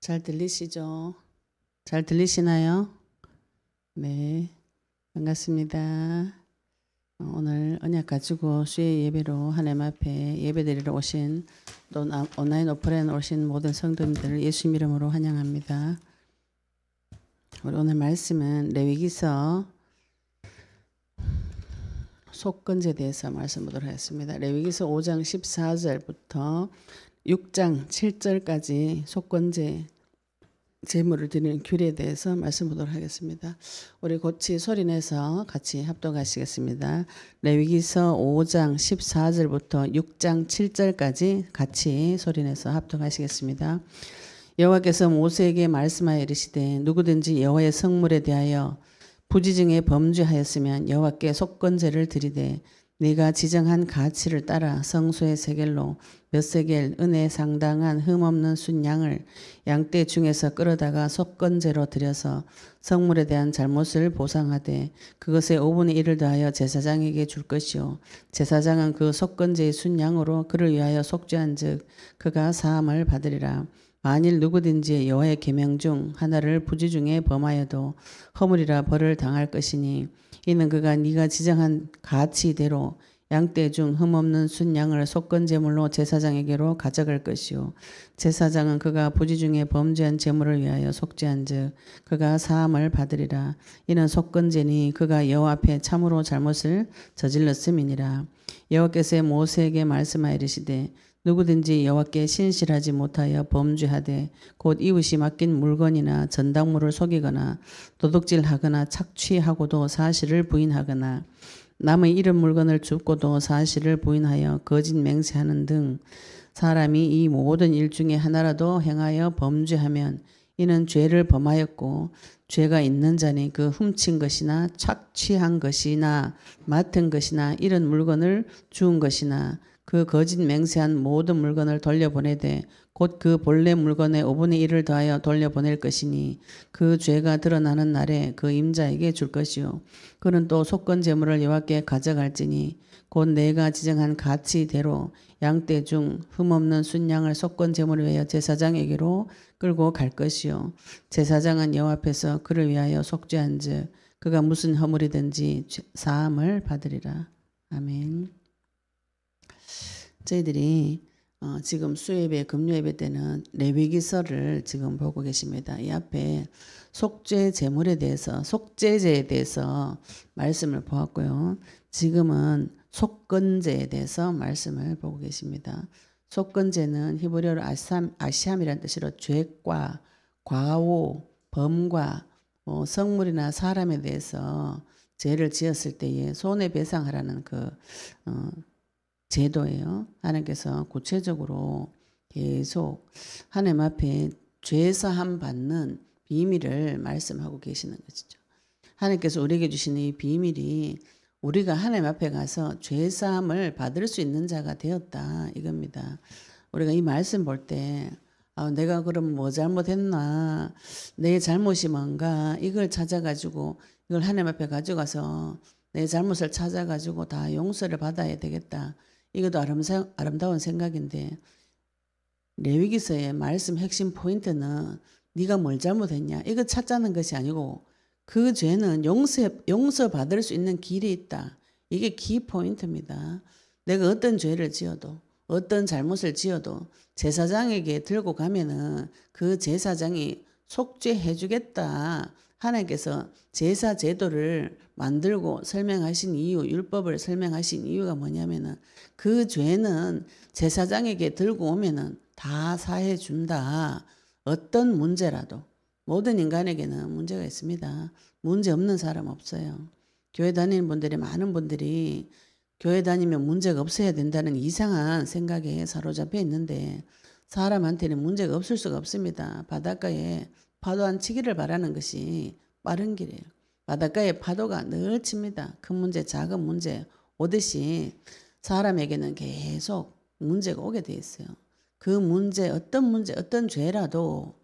잘 들리시죠? 잘 들리시나요? 네, 반갑습니다. 오늘 언약 가지고 수요 예배로 하나님 앞에 예배드리러 오신 또 온라인 오프라인 오신 모든 성도님들을 예수 이름으로 환영합니다. 우리 오늘 말씀은 레위기서 속건제에 대해서 말씀드리도록 하겠습니다. 레위기서 5장 14절부터 6장 7절까지 속건제 제물을 드리는 규례에 대해서 말씀드리도록 하겠습니다. 우리 같이 소리내서 같이 합독하시겠습니다. 레위기서 5장 14절부터 6장 7절까지 같이 소리내서 합독하시겠습니다. 여호와께서 모세에게 말씀하여 이르시되 누구든지 여호와의 성물에 대하여 부지중에 범죄하였으면 여호와께 속건제를 드리되 네가 지정한 가치를 따라 성소의 세겔로 몇 세겔 은에 상당한 흠없는 순양을 양떼 중에서 끌어다가 속건제로 드려서 성물에 대한 잘못을 보상하되 그것의 5분의 1을 더하여 제사장에게 줄 것이요 제사장은 그 속건제의 순양으로 그를 위하여 속죄한즉 그가 사함을 받으리라. 만일 누구든지 여호와의 계명 중 하나를 부지중에 범하여도 허물이라 벌을 당할 것이니 이는 그가 네가 지정한 가치대로 양떼 중 흠없는 순양을 속건제물로 제사장에게로 가져갈 것이요 제사장은 그가 부지중에 범죄한 제물을 위하여 속죄한즉 그가 사함을 받으리라. 이는 속건제니 그가 여호와 앞에 참으로 잘못을 저질렀음이니라. 여호와께서 모세에게 말씀하여 이르시되 누구든지 여호와께 신실하지 못하여 범죄하되 곧 이웃이 맡긴 물건이나 전당물을 속이거나 도둑질하거나 착취하고도 사실을 부인하거나 남의 잃은 물건을 줍고도 사실을 부인하여 거짓 맹세하는 등 사람이 이 모든 일 중에 하나라도 행하여 범죄하면 이는 죄를 범하였고 죄가 있는 자니 그 훔친 것이나 착취한 것이나 맡은 것이나 잃은 물건을 주운 것이나 그 거짓 맹세한 모든 물건을 돌려보내되 곧 그 본래 물건의 5분의 1을 더하여 돌려보낼 것이니 그 죄가 드러나는 날에 그 임자에게 줄 것이요 그는 또 속건 제물을 여호와께 가져갈지니 곧 내가 지정한 가치대로 양떼 중 흠없는 순양을 속건 제물을 위하여 제사장에게로 끌고 갈 것이요 제사장은 여호와 앞에서 그를 위하여 속죄한즉 그가 무슨 허물이든지 사함을 받으리라. 아멘. 저희들이 지금 수요예배, 금요예배 때는 레위기서를 지금 보고 계십니다. 이 앞에 속죄 제물에 대해서, 속죄제에 대해서 말씀을 보았고요. 지금은 속건제에 대해서 말씀을 보고 계십니다. 속건제는 히브리어로 아시함이라는 뜻으로 죄과 과오, 범과 성물이나 사람에 대해서 죄를 지었을 때에 손해배상하라는 제도예요. 하나님께서 구체적으로 계속 하나님 앞에 죄사함 받는 비밀을 말씀하고 계시는 것이죠. 하나님께서 우리에게 주신 이 비밀이 우리가 하나님 앞에 가서 죄사함을 받을 수 있는 자가 되었다 이겁니다. 우리가 이 말씀 볼 때 내가 그럼 뭐 잘못했나 내 잘못이 뭔가 이걸 찾아가지고 이걸 하나님 앞에 가져가서 내 잘못을 찾아가지고 다 용서를 받아야 되겠다. 이것도 아름다운 생각인데 레위기서의 말씀 핵심 포인트는 네가 뭘 잘못했냐 이거 찾자는 것이 아니고 그 죄는 용서받을 수 있는 길이 있다. 이게 키 포인트입니다. 내가 어떤 죄를 지어도 어떤 잘못을 지어도 제사장에게 들고 가면은 그 제사장이 속죄해 주겠다. 하나님께서 제사 제도를 만들고 설명하신 이유, 율법을 설명하신 이유가 뭐냐면은 그 죄는 제사장에게 들고 오면은 다 사해 준다. 어떤 문제라도 모든 인간에게는 문제가 있습니다. 문제 없는 사람 없어요. 교회 다니는 분들이 많은 분들이 교회 다니면 문제가 없어야 된다는 이상한 생각에 사로잡혀 있는데 사람한테는 문제가 없을 수가 없습니다. 바닷가에 파도 안 치기를 바라는 것이 빠른 길이에요. 바닷가에 파도가 늘 칩니다. 큰 문제, 작은 문제 오듯이 사람에게는 계속 문제가 오게 돼 있어요. 그 문제, 어떤 죄라도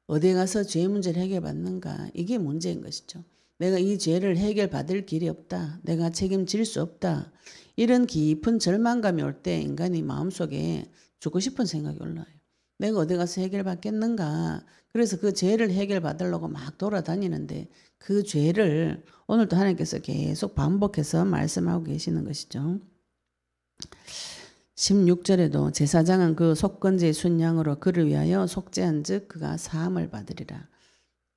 어디 가서 죄 문제를 해결받는가 이게 문제인 것이죠. 내가 이 죄를 해결받을 길이 없다. 내가 책임질 수 없다. 이런 깊은 절망감이 올 때 인간이 마음속에 죽고 싶은 생각이 올라와요. 내가 어디 가서 해결받겠는가. 그래서 그 죄를 해결받으려고 막 돌아다니는데 그 죄를 오늘도 하나님께서 계속 반복해서 말씀하고 계시는 것이죠. 16절에도 제사장은 그 속건제의 순양으로 그를 위하여 속죄한 즉 그가 사함을 받으리라.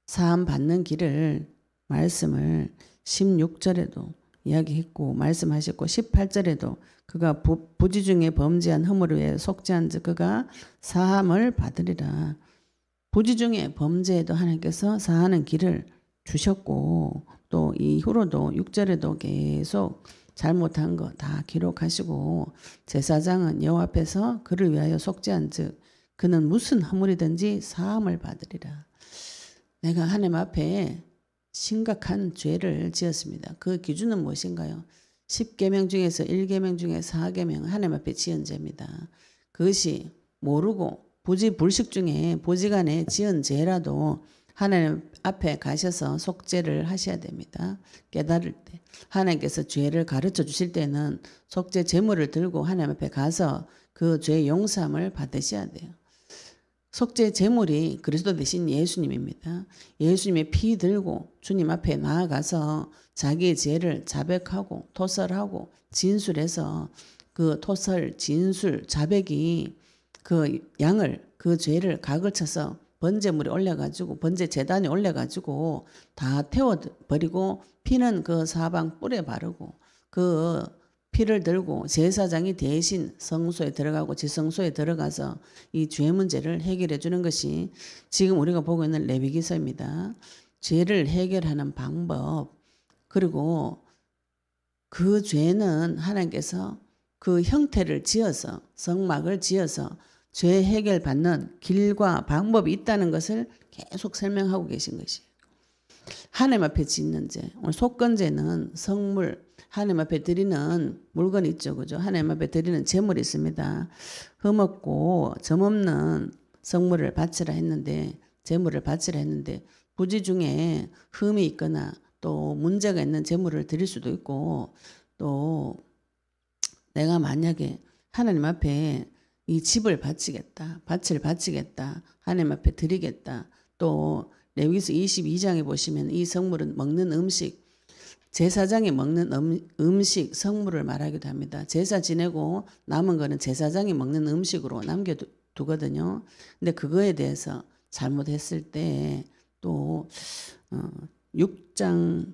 사함 받는 길을 말씀을 16절에도 이야기했고 말씀하셨고 18절에도 그가 부지 중에 범죄한 허물을 위해 속죄한 즉 그가 사함을 받으리라. 부지 중에 범죄에도 하나님께서 사하는 길을 주셨고 또 이후로도 6절에도 계속 잘못한 거 다 기록하시고 제사장은 여호와 앞에서 그를 위하여 속죄한 즉 그는 무슨 허물이든지 사함을 받으리라. 내가 하나님 앞에 심각한 죄를 지었습니다. 그 기준은 무엇인가요? 10계명 중에서 1계명 중에 4계명 하나님 앞에 지은 죄입니다. 그것이 모르고 부지불식 중에 보지간에 지은 죄라도 하나님 앞에 가셔서 속죄를 하셔야 됩니다. 깨달을 때 하나님께서 죄를 가르쳐 주실 때는 속죄 제물을 들고 하나님 앞에 가서 그 죄 용서함을 받으셔야 돼요. 속죄 제물이 그리스도 대신 예수님입니다. 예수님의 피 들고 주님 앞에 나아가서 자기의 죄를 자백하고 토설하고 진술해서 그 토설, 진술, 자백이 그 양을 그 죄를 각을 쳐서 번제물에 올려가지고 번제 제단에 올려가지고 다 태워버리고 피는 그 사방 뿔에 바르고 그 피를 들고 제사장이 대신 성소에 들어가고 지성소에 들어가서 이 죄 문제를 해결해 주는 것이 지금 우리가 보고 있는 레위기서입니다. 죄를 해결하는 방법 그리고 그 죄는 하나님께서 그 형태를 지어서 성막을 지어서 죄 해결받는 길과 방법이 있다는 것을 계속 설명하고 계신 것이에요. 하나님 앞에 짓는 죄, 오늘 속건제는 성물, 하나님 앞에 드리는 물건이 있죠. 그죠? 하나님 앞에 드리는 제물이 있습니다. 흠없고 점없는 성물을 바치라 했는데 제물을 바치라 했는데 부지 중에 흠이 있거나 또 문제가 있는 제물을 드릴 수도 있고 또 내가 만약에 하나님 앞에 이 집을 바치겠다. 밭을 바치겠다. 하나님 앞에 드리겠다. 또 레위기서 22장에 보시면 이 성물은 먹는 음식, 제사장이 먹는 음식, 성물을 말하기도 합니다. 제사 지내고 남은 거는 제사장이 먹는 음식으로 남겨두거든요. 근데 그거에 대해서 잘못했을 때 또 6장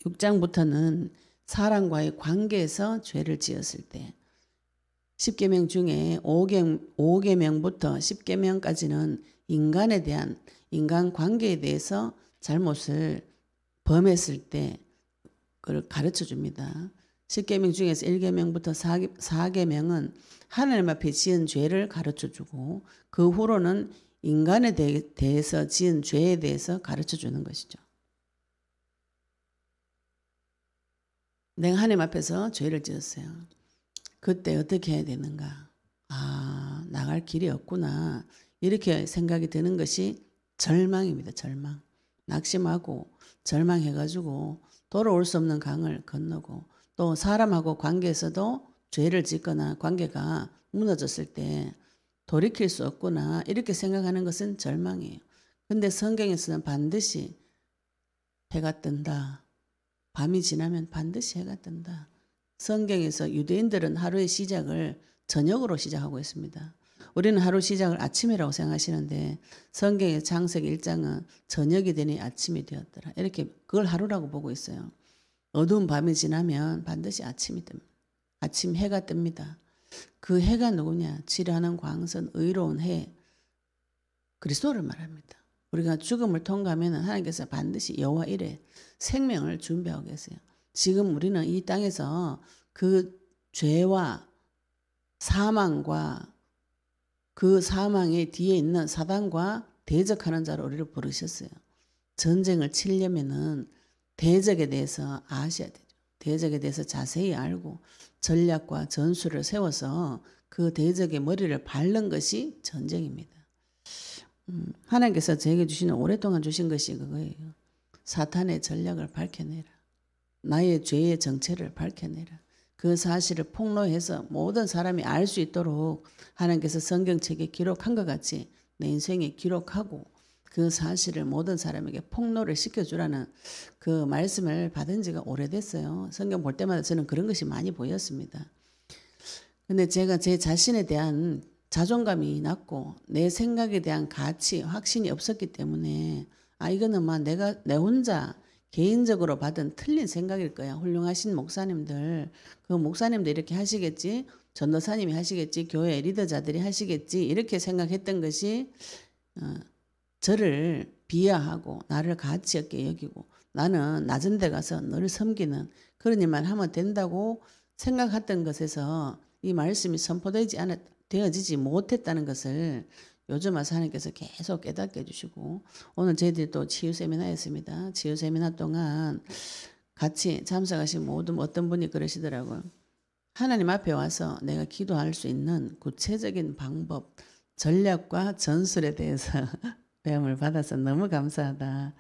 6장부터는 사람과의 관계에서 죄를 지었을 때 10계명 중에 5계명부터 10계명까지는 인간에 대한 인간 관계에 대해서 잘못을 범했을 때 그걸 가르쳐 줍니다. 10계명 중에서 1계명부터 4계명은 하나님 앞에 지은 죄를 가르쳐 주고 그 후로는 인간에 대해서 지은 죄에 대해서 가르쳐 주는 것이죠. 내가 하나님 앞에서 죄를 지었어요. 그때 어떻게 해야 되는가? 아, 나갈 길이 없구나. 이렇게 생각이 드는 것이 절망입니다. 절망. 낙심하고 절망해가지고 돌아올 수 없는 강을 건너고 또 사람하고 관계에서도 죄를 짓거나 관계가 무너졌을 때 돌이킬 수 없구나. 이렇게 생각하는 것은 절망이에요. 근데 성경에서는 반드시 해가 뜬다. 밤이 지나면 반드시 해가 뜬다. 성경에서 유대인들은 하루의 시작을 저녁으로 시작하고 있습니다. 우리는 하루 시작을 아침이라고 생각하시는데 성경의 창세기 1장은 저녁이 되니 아침이 되었더라. 이렇게 그걸 하루라고 보고 있어요. 어두운 밤이 지나면 반드시 아침이 뜹니다. 아침 해가 뜹니다. 그 해가 누구냐? 지려하는 광선, 의로운 해, 그리스도를 말합니다. 우리가 죽음을 통과하면 하나님께서 반드시 여호와 이레 생명을 준비하고 계세요. 지금 우리는 이 땅에서 그 죄와 사망과 그 사망의 뒤에 있는 사단과 대적하는 자로 우리를 부르셨어요. 전쟁을 치려면은 대적에 대해서 아셔야 되죠. 대적에 대해서 자세히 알고 전략과 전술을 세워서 그 대적의 머리를 밟는 것이 전쟁입니다. 하나님께서 저에게 주시는 오랫동안 주신 것이 그거예요. 사탄의 전략을 밝혀내라. 나의 죄의 정체를 밝혀내라. 그 사실을 폭로해서 모든 사람이 알 수 있도록 하나님께서 성경책에 기록한 것 같이 내 인생에 기록하고 그 사실을 모든 사람에게 폭로를 시켜주라는 그 말씀을 받은 지가 오래됐어요. 성경 볼 때마다 저는 그런 것이 많이 보였습니다. 근데 제가 제 자신에 대한 자존감이 낮고 내 생각에 대한 가치, 확신이 없었기 때문에 이거는 막 내가 내 혼자 개인적으로 받은 틀린 생각일 거야. 훌륭하신 목사님들, 그 목사님들 이렇게 하시겠지, 전도사님이 하시겠지, 교회 리더자들이 하시겠지 이렇게 생각했던 것이 저를 비하하고 나를 가치 없게 여기고 나는 낮은 데 가서 너를 섬기는 그런 일만 하면 된다고 생각했던 것에서 이 말씀이 되어지지 못했다는 것을 요즘 와서 하나님께서 계속 깨닫게 해주시고 오늘 저희들이 또 치유 세미나였습니다. 치유 세미나 동안 같이 참석하신 모든 어떤 분이 그러시더라고요. 하나님 앞에 와서 내가 기도할 수 있는 구체적인 방법, 전략과 전술에 대해서 배움을 받아서 너무 감사하다.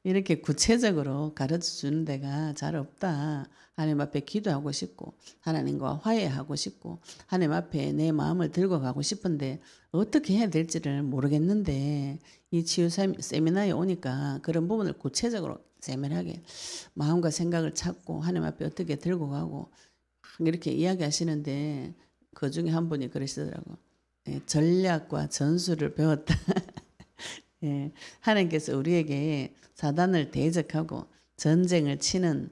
이렇게 구체적으로 가르쳐 주는 데가 잘 없다. 하나님 앞에 기도하고 싶고 하나님과 화해하고 싶고 하나님 앞에 내 마음을 들고 가고 싶은데 어떻게 해야 될지를 모르겠는데 이 치유 세미나에 오니까 그런 부분을 구체적으로 세밀하게 마음과 생각을 찾고 하나님 앞에 어떻게 들고 가고 이렇게 이야기하시는데 그 중에 한 분이 그러시더라고요. 전략과 전술을 배웠다. 하나님께서 우리에게 사단을 대적하고 전쟁을 치는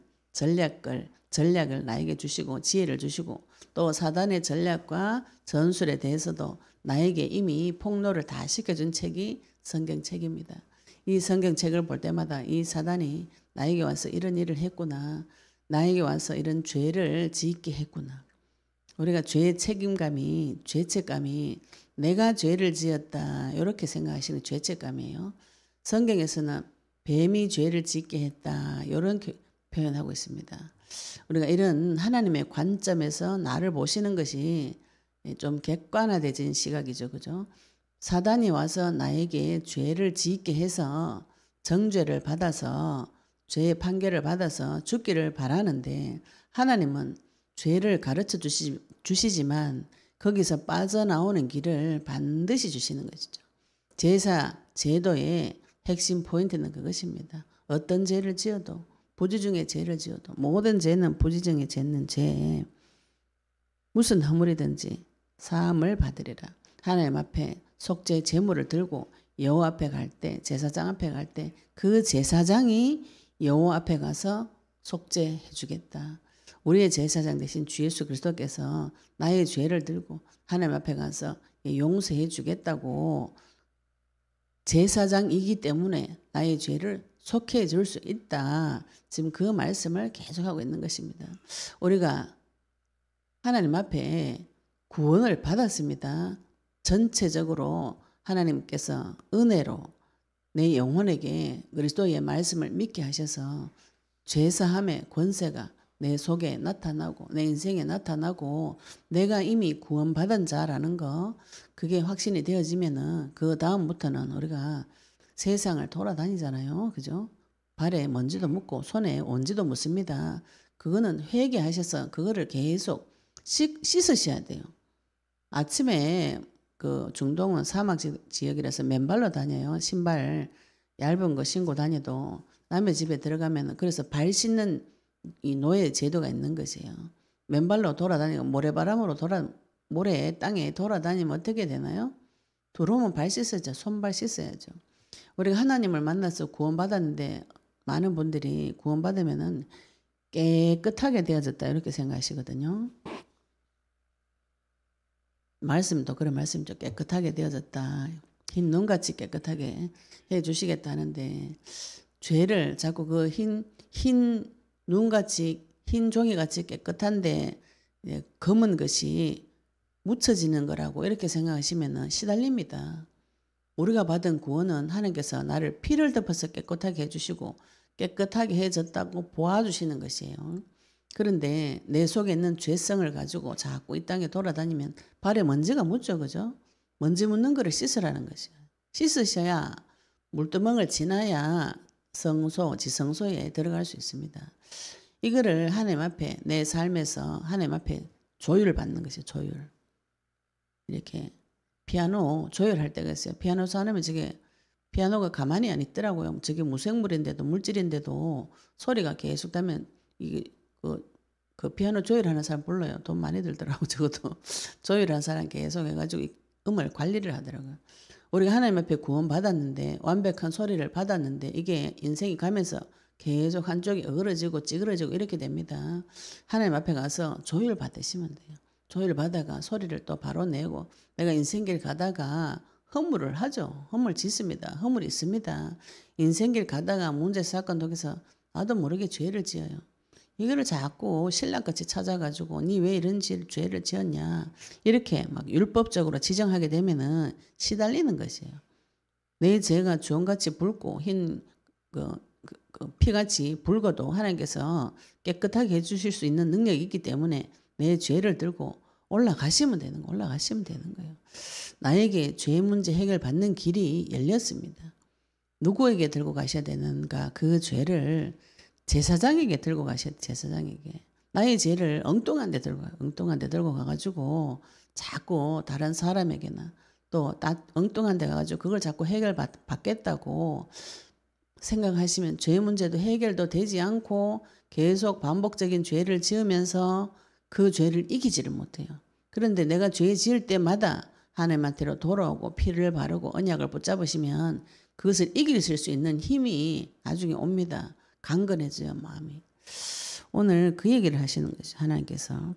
전략을 나에게 주시고 지혜를 주시고 또 사단의 전략과 전술에 대해서도 나에게 이미 폭로를 다 시켜준 책이 성경책입니다. 이 성경책을 볼 때마다 이 사단이 나에게 와서 이런 일을 했구나. 나에게 와서 이런 죄를 짓게 했구나. 우리가 죄의 죄책감이 내가 죄를 지었다 이렇게 생각하시는 죄책감이에요. 성경에서는 뱀이 죄를 짓게 했다 이런 표현하고 있습니다. 우리가 이런 하나님의 관점에서 나를 보시는 것이 좀 객관화되진 시각이죠. 그죠? 사단이 와서 나에게 죄를 짓게 해서 정죄를 받아서 죄의 판결을 받아서 죽기를 바라는데 하나님은 죄를 가르쳐 주시지만 거기서 빠져나오는 길을 반드시 주시는 것이죠. 제사, 제도의 핵심 포인트는 그것입니다. 어떤 죄를 지어도 부지 중에 죄를 지어도 모든 죄는 부지 중에 짓는 죄 무슨 허물이든지 사함을 받으리라. 하나님 앞에 속죄 제물을 들고 여호와 앞에 갈 때 제사장 앞에 갈 때 그 제사장이 여호와 앞에 가서 속죄해 주겠다. 우리의 제사장 대신 주 예수 그리스도께서 나의 죄를 들고 하나님 앞에 가서 용서해 주겠다고 제사장이기 때문에 나의 죄를 속해 줄 수 있다. 지금 그 말씀을 계속하고 있는 것입니다. 우리가 하나님 앞에 구원을 받았습니다. 전체적으로 하나님께서 은혜로 내 영혼에게 그리스도의 말씀을 믿게 하셔서 죄사함의 권세가 내 속에 나타나고 내 인생에 나타나고 내가 이미 구원받은 자라는 거 그게 확신이 되어지면은 그 다음부터는 우리가 세상을 돌아다니잖아요. 그죠? 발에 먼지도 묻고 손에 온지도 묻습니다. 그거는 회개하셔서 그거를 계속 씻으셔야 돼요. 아침에 그 중동은 사막 지역이라서 맨발로 다녀요. 신발 얇은 거 신고 다녀도 남의 집에 들어가면 그래서 발 씻는 이 노예 제도가 있는 것이에요. 맨발로 돌아다니고 모래바람으로 모래 땅에 돌아다니면 어떻게 되나요? 들어오면 발 씻어야죠. 손발 씻어야죠. 우리가 하나님을 만나서 구원받았는데 많은 분들이 구원받으면은 깨끗하게 되어졌다 이렇게 생각하시거든요. 말씀도 그런 말씀이죠. 깨끗하게 되어졌다. 흰 눈같이 깨끗하게 해주시겠다 하는데 죄를 자꾸 그 흰 눈같이 흰 종이같이 깨끗한데 검은 것이 묻혀지는 거라고 이렇게 생각하시면 시달립니다. 우리가 받은 구원은 하나님께서 나를 피를 덮어서 깨끗하게 해주시고 깨끗하게 해졌다고 보아주시는 것이에요. 그런데 내 속에 있는 죄성을 가지고 자꾸 이 땅에 돌아다니면 발에 먼지가 묻죠. 그죠? 먼지 묻는 거를 씻으라는 것이에요. 씻으셔야 물두멍을 지나야 지성소에 들어갈 수 있습니다. 이거를 하나님 앞에 내 삶에서 하나님 앞에 조율을 받는 것이에요. 조율. 이렇게 피아노 조율할 때가 있어요. 피아노 사놓으면 저게 피아노가 가만히 안 있더라고요. 저게 무생물인데도 물질인데도 소리가 계속 나면 이게 그 피아노 조율하는 사람 불러요. 돈 많이 들더라고. 저것도 조율하는 사람 계속 해가지고 음을 관리를 하더라고요. 우리가 하나님 앞에 구원 받았는데 완벽한 소리를 받았는데 이게 인생이 가면서 계속 한쪽이 어그러지고 찌그러지고 이렇게 됩니다. 하나님 앞에 가서 조율 받으시면 돼요. 조율 받아가 소리를 또 바로 내고 내가 인생길 가다가 허물을 하죠. 허물 짓습니다. 허물이 있습니다. 인생길 가다가 문제 사건 속에서 나도 모르게 죄를 지어요. 이거를 자꾸 신랑같이 찾아가지고 니 왜 이런 죄를 지었냐 이렇게 막 율법적으로 지정하게 되면은 시달리는 것이에요. 내 죄가 주홍같이 붉고 흰 피같이 붉어도 하나님께서 깨끗하게 해주실 수 있는 능력이 있기 때문에 내 죄를 들고 올라가시면 되는 거예요. 나에게 죄 문제 해결받는 길이 열렸습니다. 누구에게 들고 가셔야 되는가? 그 죄를 제사장에게 들고 가셔야 돼. 제사장에게. 나의 죄를 엉뚱한 데 들고 가가지고 자꾸 다른 사람에게나 또 엉뚱한 데 가가지고 그걸 자꾸 해결받겠다고 생각하시면 죄 문제도 해결도 되지 않고 계속 반복적인 죄를 지으면서 그 죄를 이기지를 못해요. 그런데 내가 죄 지을 때마다 하나님한테로 돌아오고 피를 바르고 언약을 붙잡으시면 그것을 이길 수 있는 힘이 나중에 옵니다. 강건해져요, 마음이. 오늘 그 얘기를 하시는 거죠. 하나님께서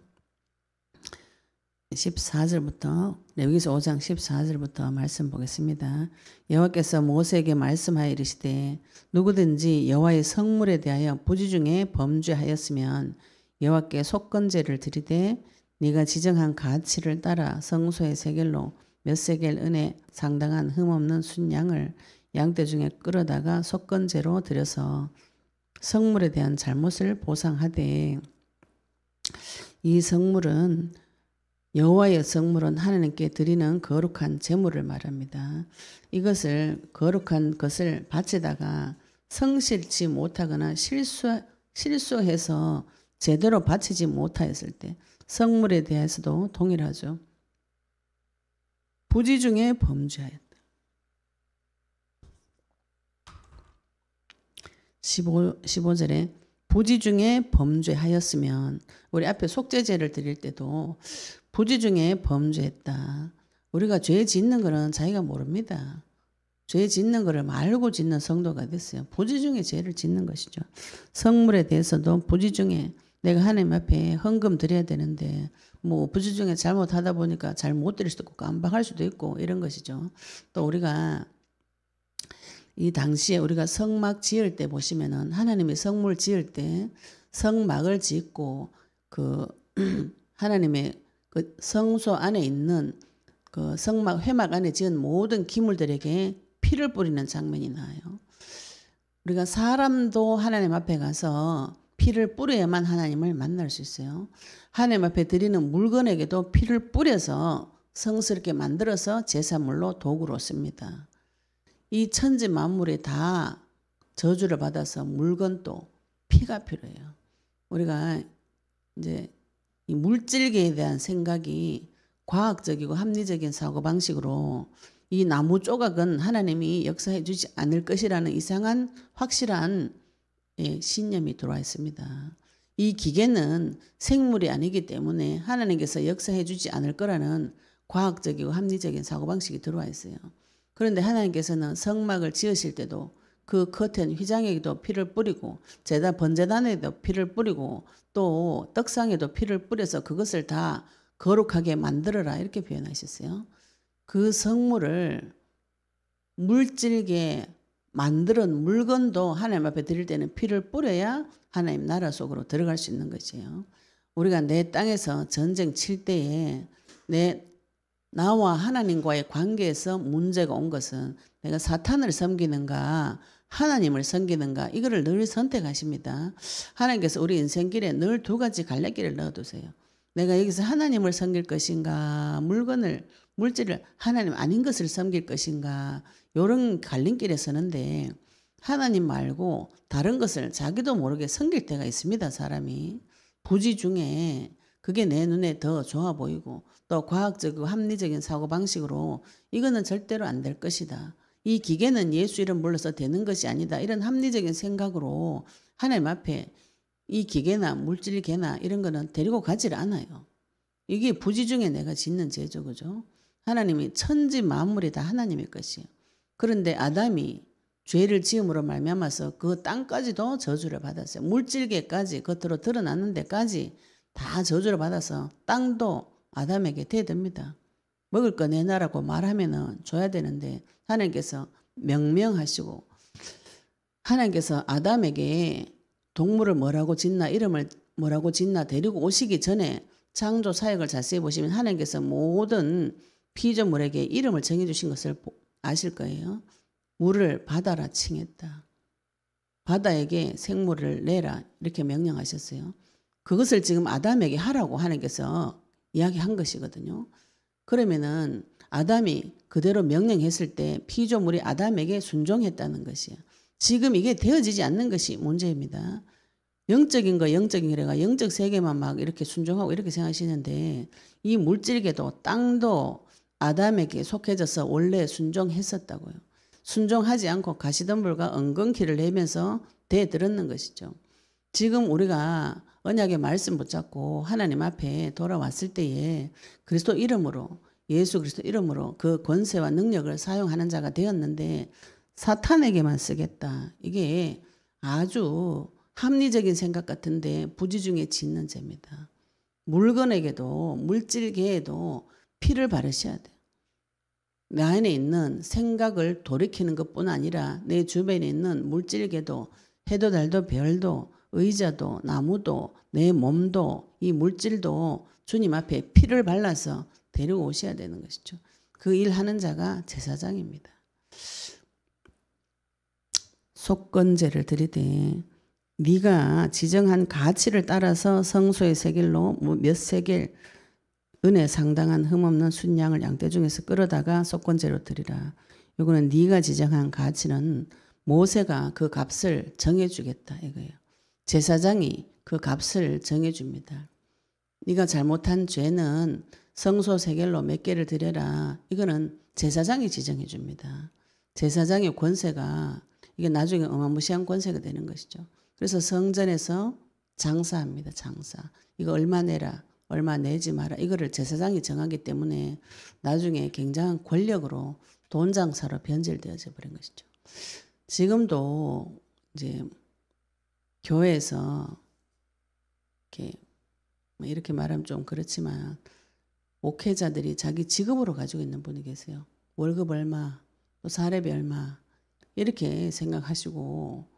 14절부터 레위기서 5장 14절부터 말씀 보겠습니다. 여호와께서 모세에게 말씀하여 이르시되 누구든지 여호와의 성물에 대하여 부지 중에 범죄하였으면 여호와께 속건제를 드리되 네가 지정한 가치를 따라 성소의 세겔로 몇 세겔 은에 상당한 흠없는 순양을 양떼 중에 끌어다가 속건제로 드려서 성물에 대한 잘못을 보상하되 이 성물은 여호와의 성물은 하나님께 드리는 거룩한 제물을 말합니다. 이것을 거룩한 것을 바치다가 성실치 못하거나 실수해서 제대로 바치지 못하였을 때 성물에 대해서도 동일하죠. 부지 중에 범죄하였다. 15절에 부지 중에 범죄하였으면 우리 앞에 속죄제를 드릴 때도 부지 중에 범죄했다. 우리가 죄 짓는 거는 자기가 모릅니다. 죄 짓는 거를 알고 짓는 성도가 됐어요. 부지 중에 죄를 짓는 것이죠. 성물에 대해서도 부지 중에 내가 하나님 앞에 헌금 드려야 되는데 뭐 부지 중에 잘못하다 보니까 잘 못 드릴 수도 있고 깜빡할 수도 있고 이런 것이죠. 또 우리가 이 당시에 우리가 성막 지을 때 보시면은 하나님의 성물 지을 때 성막을 짓고 그 하나님의 그 성소 안에 있는 그 성막 회막 안에 지은 모든 기물들에게 피를 뿌리는 장면이 나와요. 우리가 사람도 하나님 앞에 가서 피를 뿌려야만 하나님을 만날 수 있어요. 하나님 앞에 드리는 물건에게도 피를 뿌려서 성스럽게 만들어서 제사물로 도구로 씁니다. 이 천지 만물이 다 저주를 받아서 물건도 피가 필요해요. 우리가 이제 이 물질계에 대한 생각이 과학적이고 합리적인 사고방식으로 이 나무 조각은 하나님이 역사해 주지 않을 것이라는 이상한 확실한 신념이 들어와 있습니다. 이 기계는 생물이 아니기 때문에 하나님께서 역사해 주지 않을 거라는 과학적이고 합리적인 사고방식이 들어와 있어요. 그런데 하나님께서는 성막을 지으실 때도 그 커튼 휘장에도 피를 뿌리고 번제단에도 피를 뿌리고 또 떡상에도 피를 뿌려서 그것을 다 거룩하게 만들어라 이렇게 표현하셨어요. 그 성물을 물질게 만드는 물건도 하나님 앞에 드릴 때는 피를 뿌려야 하나님 나라 속으로 들어갈 수 있는 것이에요. 우리가 내 땅에서 전쟁 칠 때에 나와 하나님과의 관계에서 문제가 온 것은 내가 사탄을 섬기는가 하나님을 섬기는가 이거를 늘 선택하십니다. 하나님께서 우리 인생길에 늘 두 가지 갈래길을 넣어두세요. 내가 여기서 하나님을 섬길 것인가 물질을 하나님 아닌 것을 섬길 것인가 이런 갈림길에 서는데 하나님 말고 다른 것을 자기도 모르게 섬길 때가 있습니다. 사람이. 부지 중에 그게 내 눈에 더 좋아 보이고 또 과학적이고 합리적인 사고방식으로 이거는 절대로 안 될 것이다. 이 기계는 예수 이름 불러서 되는 것이 아니다. 이런 합리적인 생각으로 하나님 앞에 이 기계나 물질계나 이런 거는 데리고 가지를 않아요. 이게 부지 중에 내가 짓는 죄죠. 그죠? 하나님이 천지 만물이 다 하나님의 것이에요. 그런데 아담이 죄를 지음으로 말미암아서 그 땅까지도 저주를 받았어요. 물질계까지 겉으로 드러나는 데까지 다 저주를 받아서 땅도 아담에게 대듭니다. 먹을 거 내놔라고 말하면은 줘야 되는데 하나님께서 명명하시고 하나님께서 아담에게 동물을 뭐라고 짓나 이름을 뭐라고 짓나 데리고 오시기 전에 창조 사역을 자세히 보시면 하나님께서 모든 피조물에게 이름을 정해주신 것을 아실 거예요. 물을 바다라 칭했다. 바다에게 생물을 내라 이렇게 명령하셨어요. 그것을 지금 아담에게 하라고 하나님께서 이야기한 것이거든요. 그러면은 아담이 그대로 명령했을 때 피조물이 아담에게 순종했다는 것이에요. 지금 이게 되어지지 않는 것이 문제입니다. 영적인 거 영적인 거래가 영적 세계만 막 이렇게 순종하고 이렇게 생각하시는데 이 물질계도 땅도 아담에게 속해져서 원래 순종했었다고요. 순종하지 않고 가시덤불과 엉겅퀴를 내면서 대들었는 것이죠. 지금 우리가 언약의 말씀 붙잡고 하나님 앞에 돌아왔을 때에 그리스도 이름으로 예수 그리스도 이름으로 그 권세와 능력을 사용하는 자가 되었는데 사탄에게만 쓰겠다. 이게 아주 합리적인 생각 같은데 부지 중에 짓는 죄입니다. 물건에게도 물질계에도 피를 바르셔야 돼요. 내 안에 있는 생각을 돌이키는 것뿐 아니라 내 주변에 있는 물질계도 해도 달도 별도 의자도 나무도 내 몸도 이 물질도 주님 앞에 피를 발라서 데리고 오셔야 되는 것이죠. 그 일하는 자가 제사장입니다. 속건제를 드리되 네가 지정한 가치를 따라서 성소의 세겔로 몇 세겔 은혜 상당한 흠없는 순양을 양떼 중에서 끌어다가 속건제로 드리라. 이거는 네가 지정한 가치는 모세가 그 값을 정해주겠다 이거예요. 제사장이 그 값을 정해줍니다. 네가 잘못한 죄는 성소 세겔로 몇 개를 드려라. 이거는 제사장이 지정해 줍니다. 제사장의 권세가 이게 나중에 어마무시한 권세가 되는 것이죠. 그래서 성전에서 장사합니다. 장사. 이거 얼마 내라. 얼마 내지 마라. 이거를 제사장이 정하기 때문에 나중에 굉장한 권력으로 돈 장사로 변질되어져 버린 것이죠. 지금도 이제 교회에서 이렇게 말하면 좀 그렇지만 목회자들이 자기 직업으로 가지고 있는 분이 계세요. 월급 얼마, 또 사례비 얼마 이렇게 생각하시고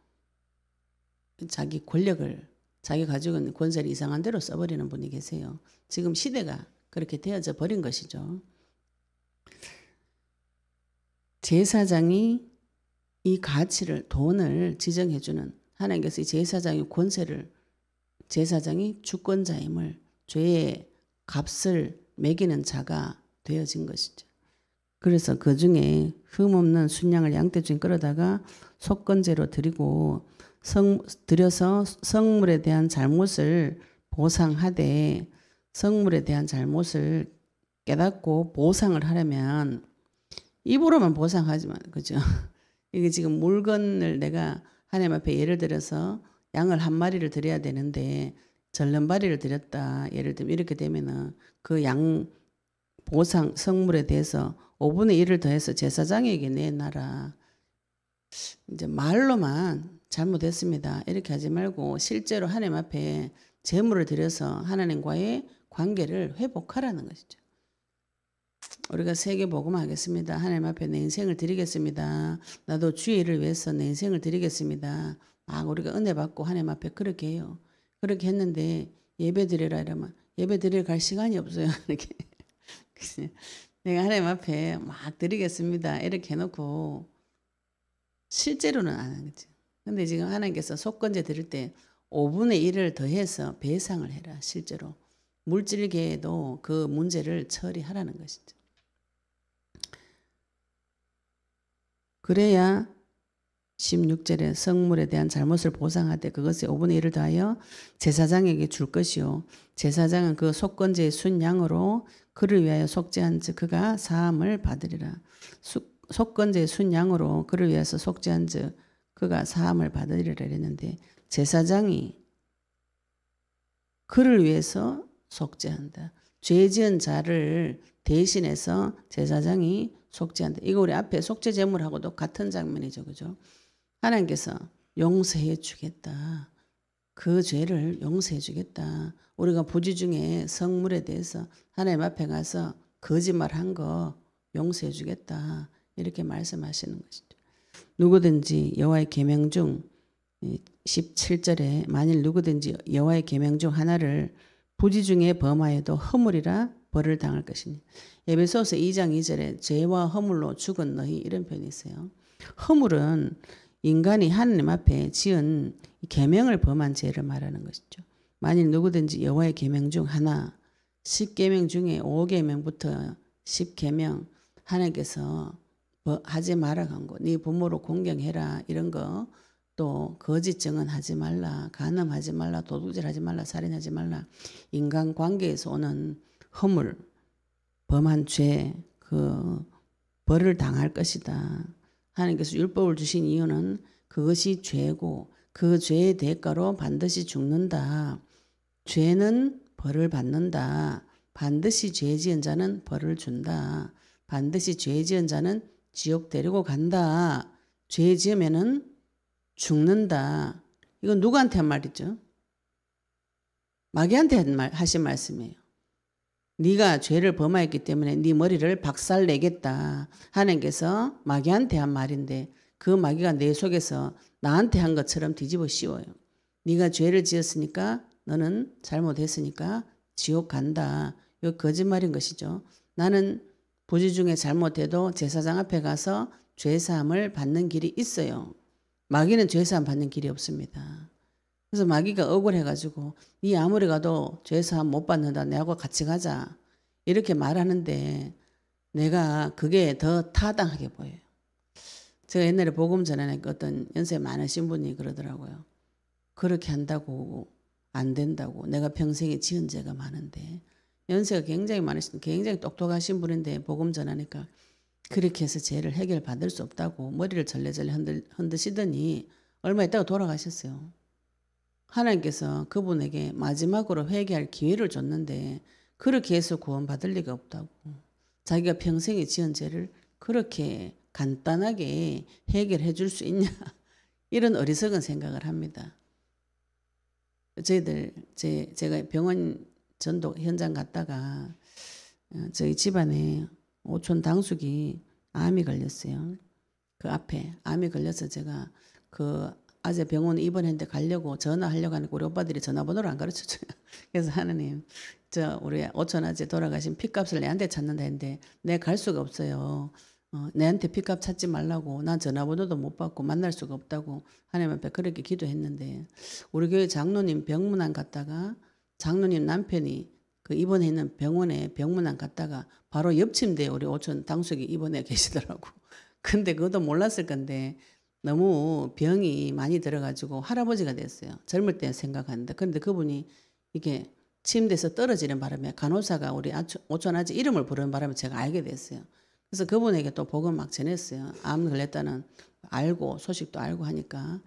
자기 권력을 자기 가지고 있는 권세를 이상한 대로 써버리는 분이 계세요. 지금 시대가 그렇게 되어져 버린 것이죠. 제사장이 이 가치를 돈을 지정해주는 하나님께서 이 제사장의 권세를 제사장이 주권자임을 죄의 값을 매기는 자가 되어진 것이죠. 그래서 그 중에 흠없는 순양을 양떼 중에 끌어다가 속건제로 드리고 드려서 성물에 대한 잘못을 보상하되 성물에 대한 잘못을 깨닫고 보상을 하려면 입으로만 보상하지만 그죠? 이게 지금 물건을 내가 하나님 앞에 예를 들어서 양을 한 마리를 드려야 되는데 절름발이를 드렸다. 예를 들면 이렇게 되면은 그 양 보상 성물에 대해서 5분의 1을 더해서 제사장에게 내놔라. 이제 말로만 잘못했습니다. 이렇게 하지 말고 실제로 하나님 앞에 제물을 드려서 하나님과의 관계를 회복하라는 것이죠. 우리가 세계복음 하겠습니다. 하나님 앞에 내 인생을 드리겠습니다. 나도 주의 일을 위해서 내 인생을 드리겠습니다. 우리가 은혜 받고 하나님 앞에 그렇게 해요. 그렇게 했는데 예배 드리라 이러면 예배 드릴 갈 시간이 없어요. 이렇게 내가 하나님 앞에 막 드리겠습니다. 이렇게 해놓고 실제로는 안 하는 거죠. 근데 지금 하나님께서 속건제 드릴 때 5분의 1을 더해서 배상을 해라. 실제로 물질계에도 그 문제를 처리하라는 것이죠. 그래야 16절에 성물에 대한 잘못을 보상하되 그것의 5분의 1을 더하여 제사장에게 줄 것이요 제사장은 그 속건제의 순양으로 그를 위하여 속죄한 즉 그가 사함을 받으리라. 속건제의 순양으로 그를 위해서 속죄한 즉 그가 사함을 받으리라 했는데 제사장이 그를 위해서 속죄한다. 죄 지은 자를 대신해서 제사장이 속죄한다. 이거 우리 앞에 속죄 제물하고도 같은 장면이죠. 그죠? 하나님께서 용서해 주겠다. 그 죄를 용서해 주겠다. 우리가 부지 중에 성물에 대해서 하나님 앞에 가서 거짓말한 거 용서해 주겠다. 이렇게 말씀하시는 것이죠. 누구든지 여호와의 계명 중 17절에 만일 누구든지 여호와의 계명 중 하나를 부지 중에 범하여도 허물이라 벌을 당할 것이니. 에베소서 2장 2절에 죄와 허물로 죽은 너희 이런 표현이 있어요. 허물은 인간이 하나님 앞에 지은 계명을 범한 죄를 말하는 것이죠. 만일 누구든지 여호와의 계명 중 하나 10계명 중에 5계명부터 10계명 하나님께서 하지 마라 한 거. 네 부모로 공경해라 이런 거. 또 거짓 증언하지 말라. 간음하지 말라. 도둑질하지 말라. 살인하지 말라. 인간관계에서 오는 허물 범한 죄 그 벌을 당할 것이다. 하나님께서 율법을 주신 이유는 그것이 죄고 그 죄의 대가로 반드시 죽는다. 죄는 벌을 받는다. 반드시 죄 지은 자는 벌을 준다. 반드시 죄 지은 자는 지옥 데리고 간다. 죄 지으면은 죽는다. 이건 누구한테 한 말이죠? 마귀한테 하신 말씀이에요. 네가 죄를 범하였기 때문에 네 머리를 박살내겠다. 하나님께서 마귀한테 한 말인데 그 마귀가 내 속에서 나한테 한 것처럼 뒤집어 씌워요. 네가 죄를 지었으니까 너는 잘못했으니까 지옥 간다. 이거 거짓말인 것이죠. 나는 부지 중에 잘못해도 제사장 앞에 가서 죄사함을 받는 길이 있어요. 마귀는 죄사함 받는 길이 없습니다. 그래서 마귀가 억울해가지고 네 아무리 가도 죄사함 못 받는다. 내하고 같이 가자. 이렇게 말하는데 내가 그게 더 타당하게 보여요. 제가 옛날에 복음 전하니까 어떤 연세 많으신 분이 그러더라고요. 그렇게 한다고 안 된다고. 내가 평생에 지은 죄가 많은데 연세가 굉장히 많으신 굉장히 똑똑하신 분인데 복음 전하니까 그렇게 해서 죄를 해결받을 수 없다고 머리를 절레절레 흔드시더니 얼마 있다가 돌아가셨어요. 하나님께서 그분에게 마지막으로 회개할 기회를 줬는데 그렇게 해서 구원받을 리가 없다고. 자기가 평생에 지은 죄를 그렇게 간단하게 해결해 줄 수 있냐. 이런 어리석은 생각을 합니다. 제가 병원 전도 현장 갔다가 저희 집안에 오촌 당숙이 암이 걸렸어요. 그 앞에 암이 걸려서 제가 그 아재 병원 입원했는데 가려고 전화하려고 하니까 우리 오빠들이 전화번호를 안 가르쳐줘요. 그래서 하나님 우리 오촌 아재 돌아가신 핏값을 내한테 찾는다 했는데 내가 갈 수가 없어요. 내한테 핏값 찾지 말라고. 난 전화번호도 못 받고 만날 수가 없다고 하나님 앞에 그렇게 기도했는데 우리 교회 장로님 병문안 갔다가 장로님 남편이 그 입원해 있는 병원에 병문안 갔다가 바로 옆 침대에 우리 오촌 당숙이 입원해 계시더라고. 근데 그것도 몰랐을 건데 너무 병이 많이 들어가지고 할아버지가 됐어요. 젊을 때 생각하는데. 그런데 그분이 이게 침대에서 떨어지는 바람에 간호사가 우리 오촌 아재 이름을 부르는 바람에 제가 알게 됐어요. 그래서 그분에게 또 복음 막 전했어요. 암 걸렸다는 알고 소식도 알고 하니까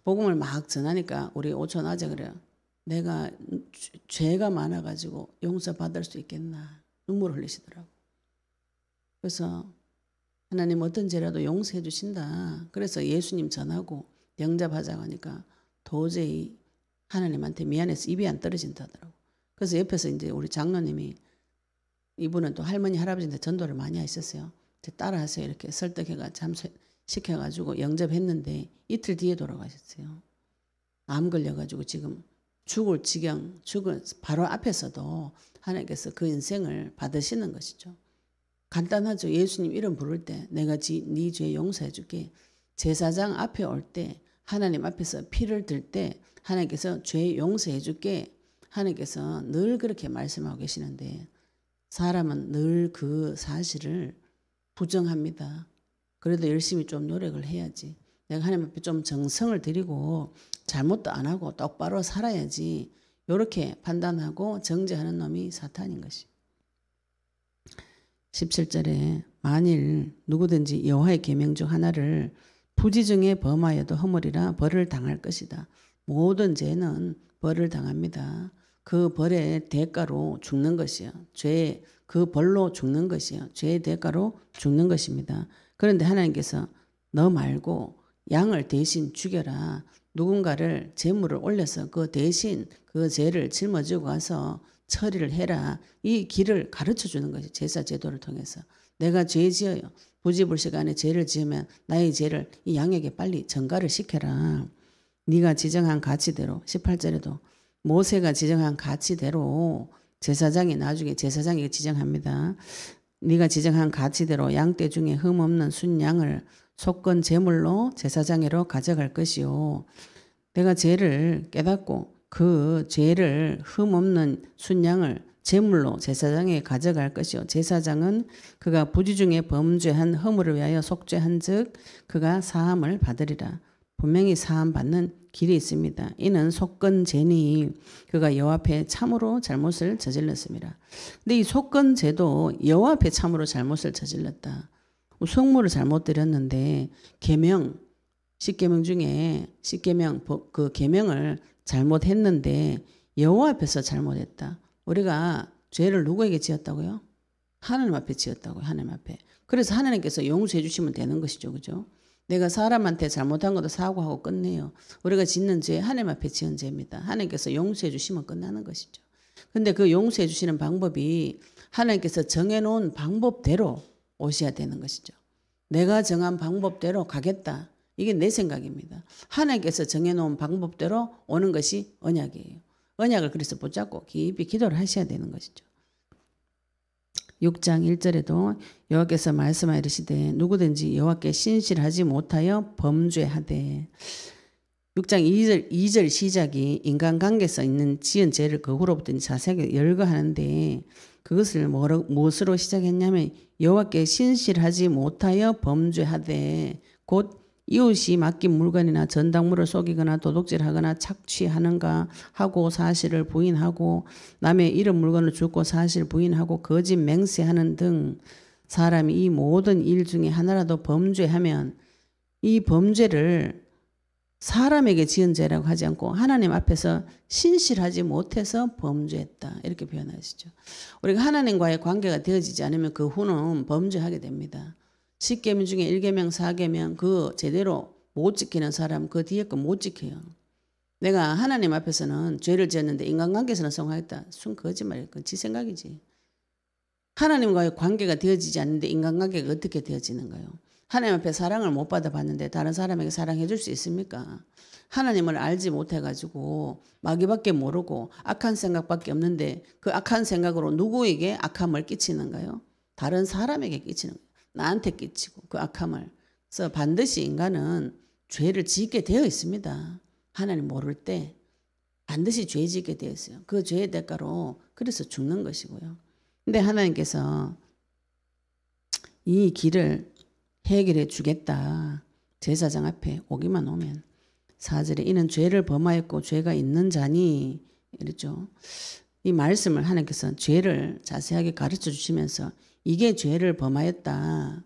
복음을 막 전하니까 우리 오촌 아재 그래요. 내가 죄가 많아가지고 용서받을 수 있겠나. 눈물 흘리시더라고. 그래서 하나님 어떤 죄라도 용서해 주신다. 그래서 예수님 전하고 영접하자고 하니까 도저히 하나님한테 미안해서 입이 안 떨어진다더라고. 그래서 옆에서 이제 우리 장로님이 이분은 또 할머니 할아버지한테 전도를 많이 하셨어요. 따라하세요 이렇게 설득해가 시켜가지고 영접했는데 이틀 뒤에 돌아가셨어요. 암 걸려가지고 지금 죽을 지경 죽을 바로 앞에서도 하나님께서 그 인생을 받으시는 것이죠. 간단하죠. 예수님 이름 부를 때 내가 네 죄 용서해 줄게. 제사장 앞에 올 때 하나님 앞에서 피를 들 때 하나님께서 죄 용서해 줄게. 하나님께서 늘 그렇게 말씀하고 계시는데 사람은 늘 그 사실을 부정합니다. 그래도 열심히 좀 노력을 해야지. 내가 하나님 앞에 좀 정성을 들이고 잘못도 안 하고 똑바로 살아야지. 이렇게 판단하고 정죄하는 놈이 사탄인 것이. 17절에 만일 누구든지 여호와의 계명 중 하나를 부지중에 범하여도 허물이라 벌을 당할 것이다. 모든 죄는 벌을 당합니다. 그 벌의 대가로 죽는 것이요. 죄, 그 벌로 죽는 것이요. 죄의 대가로 죽는 것입니다. 그런데 하나님께서 너 말고 양을 대신 죽여라. 누군가를 제물을 올려서 그 대신 그 죄를 짊어지고 가서 처리를 해라. 이 길을 가르쳐 주는 것이 제사 제도를 통해서. 내가 죄 지어요. 부지불식 안에 죄를 지으면 나의 죄를 이 양에게 빨리 전가를 시켜라. 네가 지정한 가치대로 18절에도 모세가 지정한 가치대로 제사장이 나중에 제사장이 지정합니다. 네가 지정한 가치대로 양떼 중에 흠없는 순양을 속건 제물로 제사장으로 가져갈 것이요. 내가 죄를 깨닫고 그 죄를 흠없는 순양을 제물로 제사장에 가져갈 것이요. 제사장은 그가 부지중에 범죄한 허물을 위하여 속죄한 즉 그가 사함을 받으리라. 분명히 사함 받는 길이 있습니다. 이는 속건죄니 그가 여호와 앞에 참으로 잘못을 저질렀습니다. 근데 이 속건죄도 여호와 앞에 참으로 잘못을 저질렀다. 성물을 잘못 드렸는데 계명 10계명 중에 10계명 그 계명을 잘못했는데 여호와 앞에서 잘못했다. 우리가 죄를 누구에게 지었다고요? 하나님 앞에 지었다고요. 하나님 앞에. 그래서 하나님께서 용서해 주시면 되는 것이죠. 그죠? 내가 사람한테 잘못한 것도 사과하고 끝내요. 우리가 짓는 죄 하나님 앞에 지은 죄입니다. 하나님께서 용서해 주시면 끝나는 것이죠. 근데 그 용서해 주시는 방법이 하나님께서 정해놓은 방법대로 오셔야 되는 것이죠. 내가 정한 방법대로 가겠다. 이게 내 생각입니다. 하나님께서 정해놓은 방법대로 오는 것이 언약이에요. 언약을 그래서 붙잡고 깊이 기도를 하셔야 되는 것이죠. 6장 1절에도 여호와께서 말씀하여 이르시되 누구든지 여호와께 신실하지 못하여 범죄하되 6장 2절 시작이 인간관계에서 있는 지은 죄를 그 후로부터 자세하게 열거하는데 그것을 무엇으로 시작했냐면 여호와께 신실하지 못하여 범죄하되 곧 이웃이 맡긴 물건이나 전당물을 속이거나 도둑질하거나 착취하는가 하고 사실을 부인하고 남의 잃은 물건을 줍고 사실 부인하고 거짓 맹세하는 등 사람이 이 모든 일 중에 하나라도 범죄하면 이 범죄를 사람에게 지은 죄라고 하지 않고 하나님 앞에서 신실하지 못해서 범죄했다. 이렇게 표현하시죠. 우리가 하나님과의 관계가 되어지지 않으면 그 후는 범죄하게 됩니다. 10계명 중에 1계명, 4계명 그 제대로 못 지키는 사람 그 뒤에 거 못 지켜요. 내가 하나님 앞에서는 죄를 지었는데 인간관계에서는 성공했다. 순 거짓말이에요. 그건 지 생각이지. 하나님과의 관계가 되어지지 않는데 인간관계가 어떻게 되어지는가요? 하나님 앞에 사랑을 못 받아봤는데 다른 사람에게 사랑해 줄 수 있습니까? 하나님을 알지 못해가지고 마귀밖에 모르고 악한 생각밖에 없는데 그 악한 생각으로 누구에게 악함을 끼치는가요? 다른 사람에게 끼치는 거예요. 나한테 끼치고 그 악함을. 그래서 반드시 인간은 죄를 짓게 되어 있습니다. 하나님 모를 때 반드시 죄 짓게 되어 있어요. 그 죄의 대가로 그래서 죽는 것이고요. 근데 하나님께서 이 길을 해결해 주겠다. 제사장 앞에 오기만 오면 4절에 이는 죄를 범하였고 죄가 있는 자니 이랬죠. 이 말씀을 하나님께서 죄를 자세하게 가르쳐 주시면서 이게 죄를 범하였다.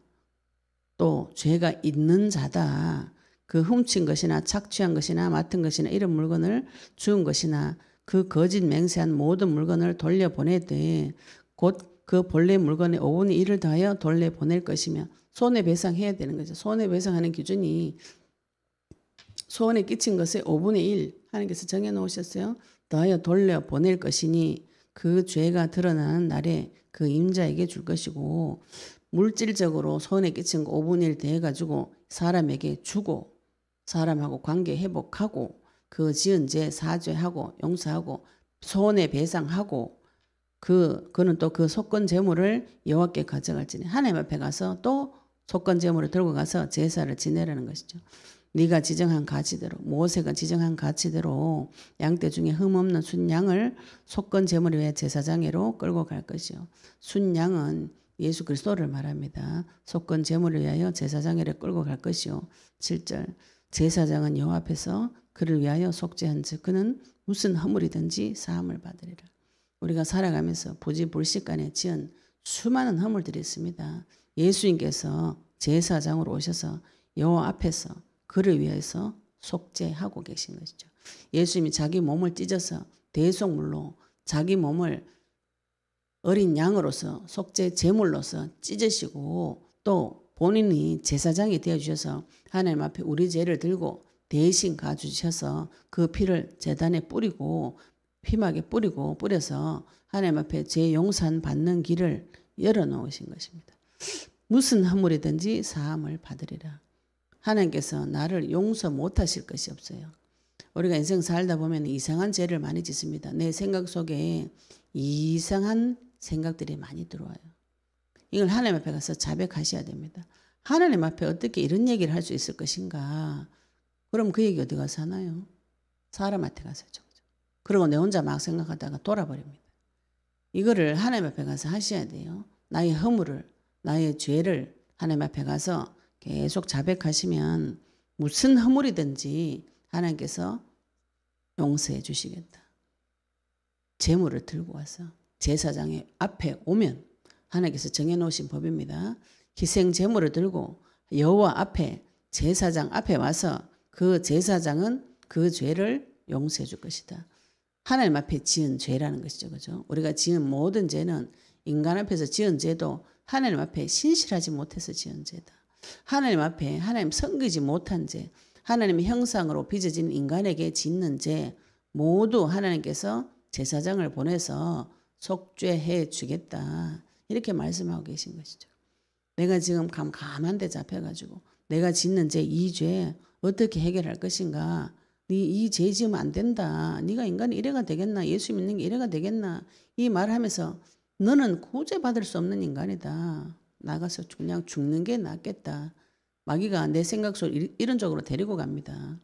또 죄가 있는 자다. 그 훔친 것이나 착취한 것이나 맡은 것이나 이런 물건을 주운 것이나 그 거짓 맹세한 모든 물건을 돌려보내되 곧 그 본래 물건의 5분의 1을 더하여 돌려보낼 것이며 손해배상해야 되는 거죠. 손해배상하는 기준이 손에 끼친 것의 5분의 1 하나님께서 정해놓으셨어요. 더하여 돌려보낼 것이니 그 죄가 드러나는 날에 그 임자에게 줄 것이고 물질적으로 손에 끼친 거 5분의 1 대해가지고 사람에게 주고 사람하고 관계 회복하고 그 지은 죄 사죄하고 용서하고 손해배상하고 그는 또 그 속건 제물을 여호와께 가져갈지니 하나님 앞에 가서 또 속건 제물을 들고 가서 제사를 지내라는 것이죠. 네가 지정한 가치대로 모세가 지정한 가치대로 양떼 중에 흠없는 순양을 속건 제물 위에 제사장으로 끌고 갈 것이요. 순양은 예수 그리스도를 말합니다. 속건 제물을 위하여 제사장으로 끌고 갈 것이요. 7절 제사장은 여호와 앞에서 그를 위하여 속죄한즉 그는 무슨 허물이든지 사함을 받으리라. 우리가 살아가면서 부지불식간에 지은 수많은 허물들이 있습니다. 예수님께서 제사장으로 오셔서 여호와 앞에서 그를 위해서 속죄하고 계신 것이죠. 예수님이 자기 몸을 찢어서 대속물로 자기 몸을 어린 양으로서 속죄 제물로서 찢으시고 또 본인이 제사장이 되어주셔서 하나님 앞에 우리 죄를 들고 대신 가주셔서 그 피를 제단에 뿌리고 피막에 뿌려서 하나님 앞에 죄 용산 받는 길을 열어놓으신 것입니다. 무슨 허물이든지 사함을 받으리라. 하나님께서 나를 용서 못하실 것이 없어요. 우리가 인생 살다 보면 이상한 죄를 많이 짓습니다. 내 생각 속에 이상한 생각들이 많이 들어와요. 이걸 하나님 앞에 가서 자백하셔야 됩니다. 하나님 앞에 어떻게 이런 얘기를 할 수 있을 것인가. 그럼 그 얘기 어디 가서 하나요? 사람한테 가서 하죠. 그리고 내 혼자 막 생각하다가 돌아버립니다. 이거를 하나님 앞에 가서 하셔야 돼요. 나의 허물을, 나의 죄를 하나님 앞에 가서 계속 자백하시면 무슨 허물이든지 하나님께서 용서해 주시겠다. 제물을 들고 와서 제사장의 앞에 오면 하나님께서 정해놓으신 법입니다. 희생 제물을 들고 여호와 앞에 제사장 앞에 와서 그 제사장은 그 죄를 용서해 줄 것이다. 하나님 앞에 지은 죄라는 것이죠. 그죠? 우리가 지은 모든 죄는 인간 앞에서 지은 죄도 하나님 앞에 신실하지 못해서 지은 죄다. 하나님 앞에 하나님 섬기지 못한 죄, 하나님의 형상으로 빚어진 인간에게 짓는 죄 모두 하나님께서 제사장을 보내서 속죄해 주겠다. 이렇게 말씀하고 계신 것이죠. 내가 지금 가만 데 잡혀가지고 내가 짓는 죄, 이 죄 어떻게 해결할 것인가. 네 이 죄 지으면 안 된다. 네가 인간이 이래가 되겠나. 예수 믿는 게 이래가 되겠나. 이 말하면서 너는 구제받을 수 없는 인간이다. 나가서 그냥 죽는 게 낫겠다. 마귀가 내 생각 속으로 이런 쪽으로 데리고 갑니다.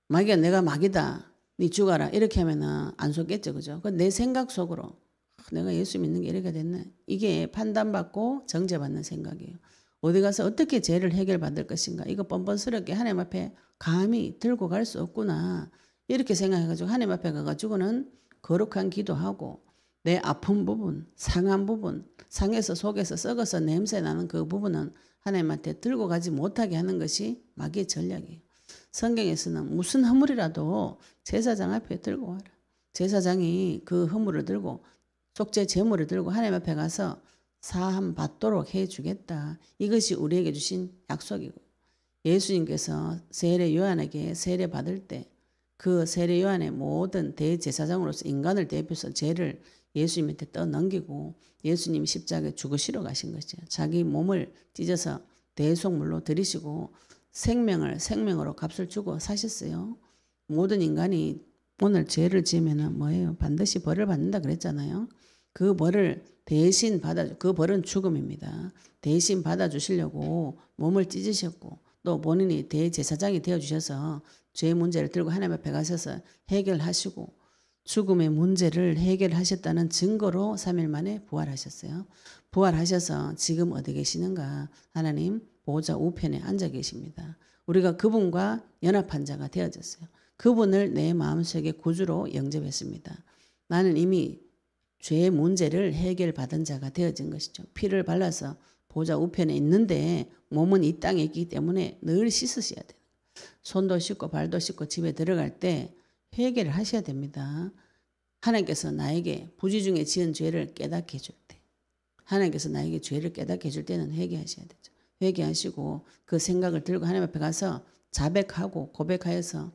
마귀가 내가 마귀다. 네 죽어라. 이렇게 하면은 안 속겠죠. 그죠? 내 생각 속으로 내가 예수 믿는 게 이래가 됐네. 이게 판단받고 정죄받는 생각이에요. 어디 가서 어떻게 죄를 해결받을 것인가. 이거 뻔뻔스럽게 하나님 앞에 감히 들고 갈 수 없구나. 이렇게 생각해가지고 하나님 앞에 가가지고는 거룩한 기도하고 내 아픈 부분, 상한 부분, 상해서 속에서 썩어서 냄새 나는 그 부분은 하나님한테 들고 가지 못하게 하는 것이 마귀의 전략이에요. 성경에서는 무슨 허물이라도 제사장 앞에 들고 와라. 제사장이 그 허물을 들고 속죄 제물을 들고 하나님 앞에 가서 사함 받도록 해주겠다. 이것이 우리에게 주신 약속이고 예수님께서 세례 요한에게 세례 받을 때 그 세례 요한의 모든 대제사장으로서 인간을 대표해서 죄를 예수님한테 떠넘기고 예수님이 십자가에 죽으시러 가신 것이죠. 자기 몸을 찢어서 대속물로 들이시고 생명으로 값을 주고 사셨어요. 모든 인간이 오늘 죄를 지으면 뭐예요? 반드시 벌을 받는다 그랬잖아요. 그 벌을 대신 그 벌은 죽음입니다. 대신 받아주시려고 몸을 찢으셨고 또 본인이 대제사장이 되어주셔서 죄 문제를 들고 하나님 앞에 가셔서 해결하시고 죽음의 문제를 해결하셨다는 증거로 3일 만에 부활하셨어요. 부활하셔서 지금 어디 계시는가? 하나님 보호자 우편에 앉아 계십니다. 우리가 그분과 연합한 자가 되어졌어요. 그분을 내 마음속에 구주로 영접했습니다. 나는 이미 죄의 문제를 해결받은 자가 되어진 것이죠. 피를 발라서 보호자 우편에 있는데 몸은 이 땅에 있기 때문에 늘 씻으셔야 돼요. 손도 씻고 발도 씻고 집에 들어갈 때 회개를 하셔야 됩니다. 하나님께서 나에게 부지 중에 지은 죄를 깨닫게 해줄 때 하나님께서 나에게 죄를 깨닫게 해줄 때는 회개하셔야 되죠. 회개하시고 그 생각을 들고 하나님 앞에 가서 자백하고 고백하여서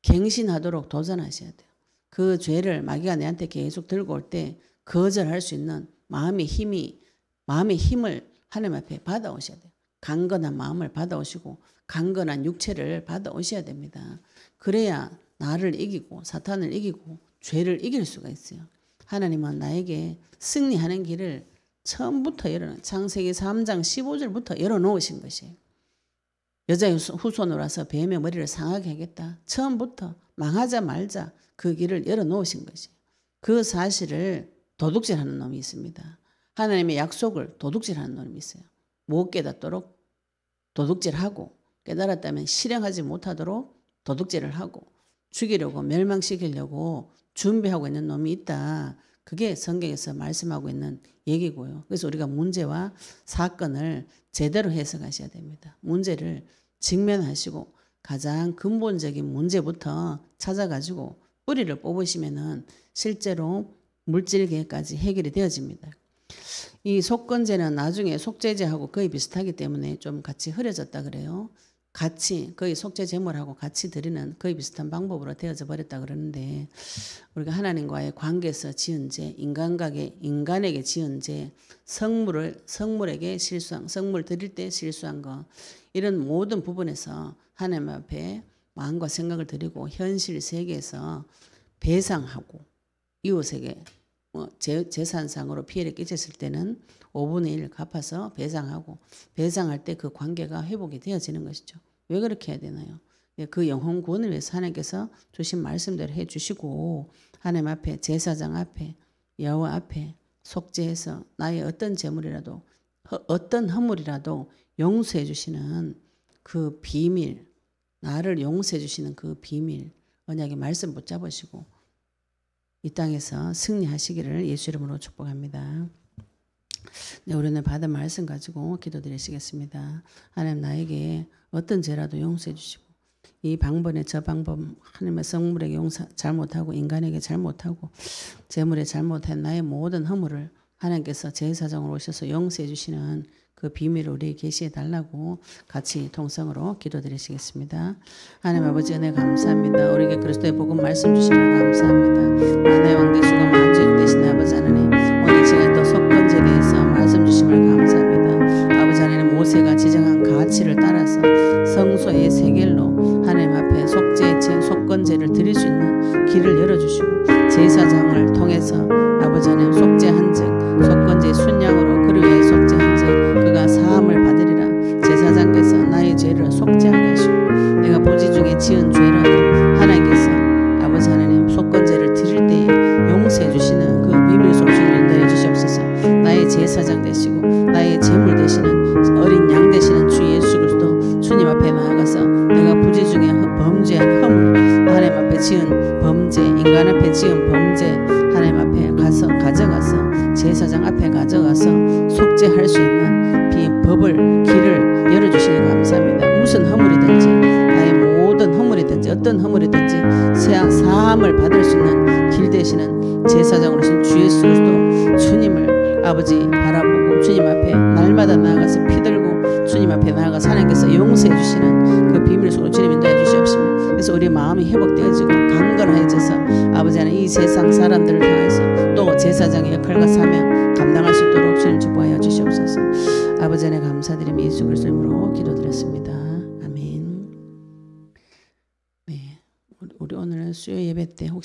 갱신하도록 도전하셔야 돼요. 그 죄를 마귀가 내한테 계속 들고 올 때 거절할 수 있는 마음의 힘을 하나님 앞에 받아오셔야 돼요. 강건한 마음을 받아오시고 강건한 육체를 받아오셔야 됩니다. 그래야 나를 이기고 사탄을 이기고 죄를 이길 수가 있어요. 하나님은 나에게 승리하는 길을 처음부터 창세기 3장 15절부터 열어놓으신 것이에요. 여자의 후손으로 와서 뱀의 머리를 상하게 하겠다. 처음부터 망하자 말자 그 길을 열어놓으신 것이에요. 그 사실을 도둑질하는 놈이 있습니다. 하나님의 약속을 도둑질하는 놈이 있어요. 못 깨닫도록 도둑질하고 깨달았다면 실행하지 못하도록 도둑질을 하고 죽이려고 멸망시키려고 준비하고 있는 놈이 있다. 그게 성경에서 말씀하고 있는 얘기고요. 그래서 우리가 문제와 사건을 제대로 해석하셔야 됩니다. 문제를 직면하시고 가장 근본적인 문제부터 찾아가지고 뿌리를 뽑으시면은 실제로 물질계까지 해결이 되어집니다. 이 속건제는 나중에 속죄제하고 거의 비슷하기 때문에 좀 같이 흐려졌다 그래요. 같이 거의 속죄 제물하고 같이 드리는 거의 비슷한 방법으로 되어져 버렸다 그러는데 우리가 하나님과의 관계에서 지은 죄, 인간에게 지은 죄, 성물에게 실수한, 성물 드릴 때 실수한 거 이런 모든 부분에서 하나님 앞에 마음과 생각을 드리고 현실 세계에서 배상하고 이웃에게 재산상으로 피해를 끼쳤을 때는 5분의 1 갚아서 배상하고 배상할 때 그 관계가 회복이 되어지는 것이죠. 왜 그렇게 해야 되나요? 그 영혼 구원을 위해서 하나님께서 주신 말씀대로 해주시고 하나님 앞에 제사장 앞에 여호와 앞에 속죄해서 나의 어떤 재물이라도 어떤 허물이라도 용서해 주시는 그 비밀, 나를 용서해 주시는 그 비밀 언약의 말씀 붙잡으시고 이 땅에서 승리하시기를 예수 이름으로 축복합니다. 네, 우리는 받은 말씀 가지고 기도드리시겠습니다. 하나님 나에게 어떤 죄라도 용서해 주시고 이 방법에 저 방법 하나님의 성물에게 용서 잘못하고 인간에게 잘못하고 재물에 잘못한 나의 모든 허물을 하나님께서 제사장으로 오셔서 용서해 주시는 그 비밀을 우리에게 계시해 달라고 같이 동성으로 기도드리시겠습니다. 하나님 아버지 은혜 감사합니다. 우리에게 그리스도의 복음 말씀 주시면 감사합니다. 만화의 왕 되시고 만주의 되신 아버지 하나님 오늘 제가 또 속건제에 대해서 말씀 주심을 감사합니다. 아버지 하나님 모세가 지정한 가치를 따라서 성소의 세겔로 하나님 앞에 속건제를 드릴 수 있는 길을 열어주시고 제사장을 통해서 아버지 하나님 속죄한즉 속건제의 순양으로 그를 위해 속죄한즉 그가 사함을 받으리라. 제사장께서 나의 죄를 속죄하게 하시고 내가 부지 중에 지은 죄라도 하나님께서 아버지 하나님 속건제를 드릴 때에 용서해 주시는 그 비밀 속죄를 인도해 주시옵소서. 나의 제사장 되시고 나의 제물 되시는 어린 양 되시는 주 예수 그리스도 주님 앞에 나아가서 내가 부지 중에 범죄한 허물 하나님 앞에 지은 범죄 인간 앞에 지은 범죄 하나님 앞에 가져가서 제사장 앞에 가져가서 속죄할 수 있는 길을 열어주시니 감사합니다. 무슨 허물이든지 나의 모든 허물이든지 어떤 허물이든지 사함을 받을 수 있는 길 되시는 제사장으로 신 주 예수 그리스도 주님을 아버지 바라보고 주님 앞에 날마다 나아가서 피들고 주님 앞에 나아가서 하나님께서 용서해 주시는 그 비밀 속으로 주님 인도해 주시옵시며 그래서 우리 마음이 회복되어지고 강건해져서 아버지 하나님 이 세상 사람들을 향해서 또 제사장의 역할과 사명 감당할 수 있도록 주님 축복하여 주시옵소서. 아버지 하나님 감사드리며 예수 그리스도 이름으로 기도드렸습니다. 아멘. 네, 우리 오늘 수요 예배 때 혹시